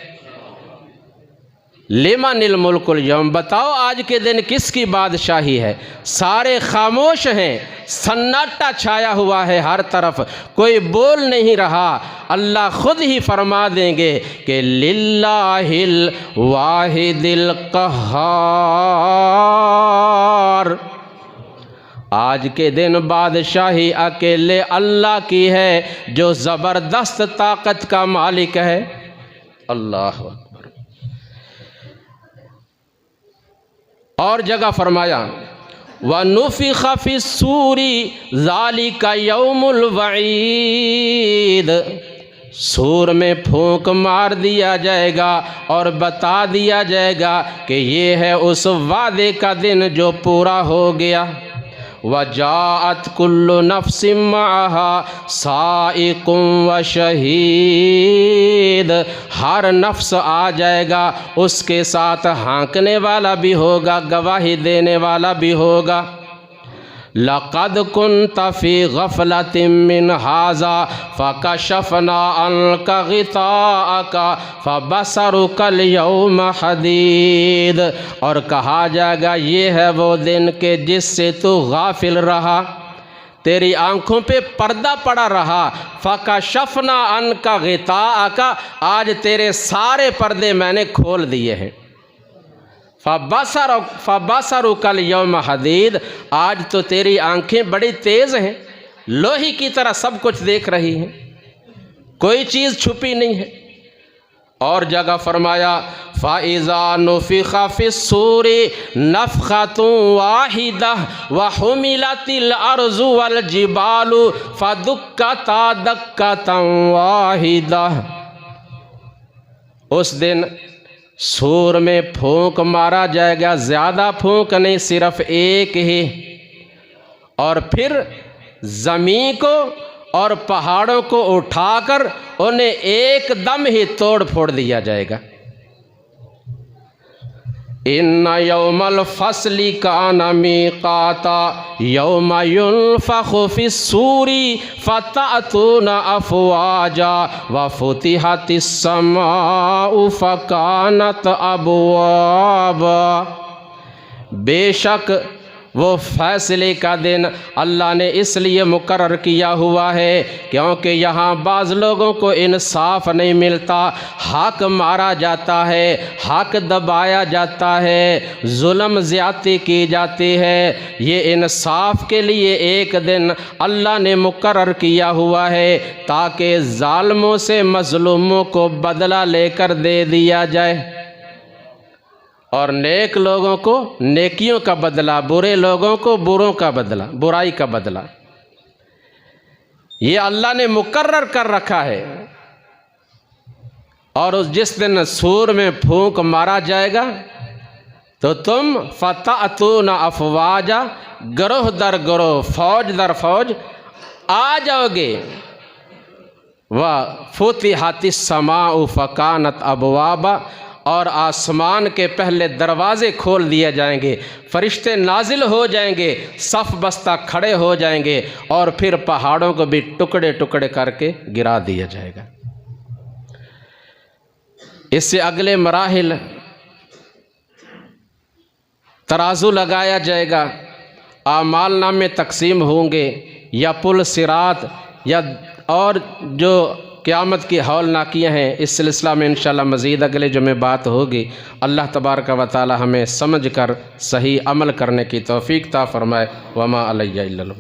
लिमनिल मुल्कुल यौम, बताओ आज के दिन किसकी बादशाही है। सारे खामोश हैं, सन्नाटा छाया हुआ है हर तरफ, कोई बोल नहीं रहा। अल्लाह खुद ही फरमा देंगे कि लिल्लाहिल वाहिदिल क़ह्हार, आज के दिन बादशाही अकेले अल्लाह की है जो ज़बरदस्त ताकत का मालिक है। अल्लाह अकबर। और जगह फरमाया व नुफ़िख़ फ़िस्सूरी ज़ालिका यौमुल वईद, सूर में फूंक मार दिया जाएगा और बता दिया जाएगा कि ये है उस वादे का दिन जो पूरा हो गया। वजाअत कुल्लु नफ्सिम मअहा साइकुम व शहीद, हर नफ्स आ जाएगा, उसके साथ हाँकने वाला भी होगा, गवाही देने वाला भी होगा। लक़द कुन्त फ़ी गफ़लतिम मिन हाज़ा फ़कशफ़ना अन्का ग़िताअका फ़बसरुकल यौम हदीद, और कहा जाएगा ये है वो दिन के जिससे तू गाफिल रहा, तेरी आँखों पे पर्दा पड़ा रहा। फ़कशफ़ना अन्का ग़िताअका, आज तेरे सारे पर्दे मैंने खोल दिए हैं। फ़बसरुकल यौम हदीद, आज तो तेरी आंखें बड़ी तेज़ हैं, लोही की तरह सब कुछ देख रही हैं, कोई चीज़ छुपी नहीं है। और जगह फरमाया फ़ाइज़ा नुफ़िख़ फ़िस्सूरी नफ़ख़तुन वाहिदह व हुमिलतिल अर्ज़ु वल जिबालु फ़दुक्कता दक्कतन वाहिदह, उस दिन सूर में फूंक मारा जाएगा, ज़्यादा फूंक नहीं, सिर्फ एक ही, और फिर ज़मीन को और पहाड़ों को उठाकर उन्हें एकदम ही तोड़ फोड़ दिया जाएगा। इन्ना यौमल फ़स्ली काना मीक़ाता यौम युनफ़ख़ु फ़िस्सूरी फ़तअतूना अफ़वाजा व फ़ुतिहतिस समाउ फ़कानत अबवाबा। बेशक वो फ़ैसले का दिन अल्लाह ने इसलिए मुकर्रर किया हुआ है क्योंकि यहाँ बाज़ लोगों को इंसाफ नहीं मिलता, हक मारा जाता है, हक दबाया जाता है, जुल्म ज़्यादती की जाती है। ये इंसाफ के लिए एक दिन अल्लाह ने मुकर्रर किया हुआ है ताकि ज़ालिमों से मज़लूमों को बदला लेकर दे दिया जाए और नेक लोगों को नेकियों का बदला, बुरे लोगों को बुरों का बदला, बुराई का बदला, ये अल्लाह ने मुकर्रर कर रखा है। और उस जिस दिन सूर में फूंक मारा जाएगा तो तुम फ़तअतूना अफ़वाजा, गिरोह दर गिरोह, फौज दर फौज आ जाओगे। व फ़ुतिहतिस समाउ फ़कानत अबवाबा, और आसमान के पहले दरवाज़े खोल दिए जाएंगे, फरिश्ते नाजिल हो जाएंगे, सफ़ बस्ता खड़े हो जाएंगे और फिर पहाड़ों को भी टुकड़े टुकड़े करके गिरा दिया जाएगा। इससे अगले मराहिल तराजू लगाया जाएगा, आमाल नामे तकसीम होंगे, या पुल सिरात या और जो क़यामत की हौलनाकियाँ हैं। इस सिलसिला में इंशाअल्लाह मज़ीद अगले जुमे बात होगी। अल्लाह तबारक व तआला हमें समझ कर सही अमल करने की तौफ़ीक़ ता फ़रमाए। वमा अलैया इल्लल